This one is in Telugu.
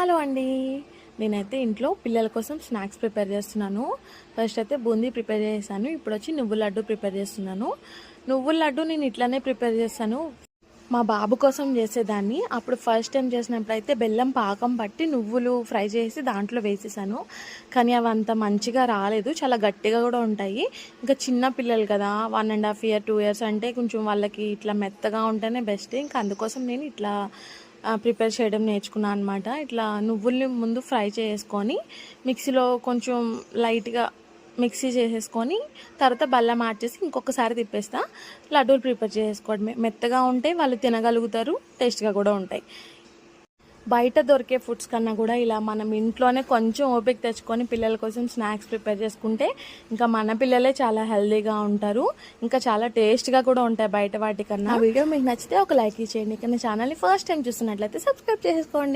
హలో అండి. నేనైతే ఇంట్లో పిల్లల కోసం స్నాక్స్ ప్రిపేర్ చేస్తున్నాను. ఫస్ట్ అయితే బూందీ ప్రిపేర్ చేశాను. ఇప్పుడు వచ్చి నువ్వుల లడ్డు ప్రిపేర్ చేస్తున్నాను. నువ్వుల లడ్డు నేను ఇట్లానే ప్రిపేర్ చేస్తాను. మా బాబు కోసం చేసేదాన్ని. అప్పుడు ఫస్ట్ టైం చేసినప్పుడు అయితే బెల్లం పాకం పట్టి నువ్వులు ఫ్రై చేసి దాంట్లో వేసేసాను. కానీ అవి అంత మంచిగా రాలేదు. చాలా గట్టిగా కూడా ఉంటాయి. ఇంకా చిన్న పిల్లలు కదా, 1.5 ఇయర్ 2 ఇయర్స్ అంటే కొంచెం వాళ్ళకి ఇట్లా మెత్తగా ఉంటేనే బెస్ట్. ఇంకా అందుకోసం నేను ఇట్లా ప్రిపేర్ చేయడం నేర్చుకున్నాను అనమాట. ఇట్లా నువ్వుల్ని ముందు ఫ్రై చేసుకొని మిక్సీలో కొంచెం లైట్గా మిక్సీ చేసేసుకొని తర్వాత బెల్లం యాడ్ చేసి ఇంకొకసారి తిప్పేస్తా. లడ్డూలు ప్రిపేర్ చేసుకోవడమే. మెత్తగా ఉంటే వాళ్ళు తినగలుగుతారు, టేస్ట్గా కూడా ఉంటాయి. బయట దొరికే ఫుడ్స్ కన్నా కూడా ఇలా మనం ఇంట్లోనే కొంచెం ఓపిక తెచ్చుకొని పిల్లల కోసం స్నాక్స్ ప్రిపేర్ చేసుకుంటే ఇంకా మన పిల్లలే చాలా హెల్తీగా ఉంటారు, ఇంకా చాలా టేస్ట్గా కూడా ఉంటాయి బయట వాటికన్నా. ఆ వీడియో మీకు నచ్చితే ఒక లైక్ ఇచ్చేయండి. కానీ ఛానల్ని ఫస్ట్ టైం చూస్తున్నట్లయితే సబ్స్క్రైబ్ చేసుకోండి.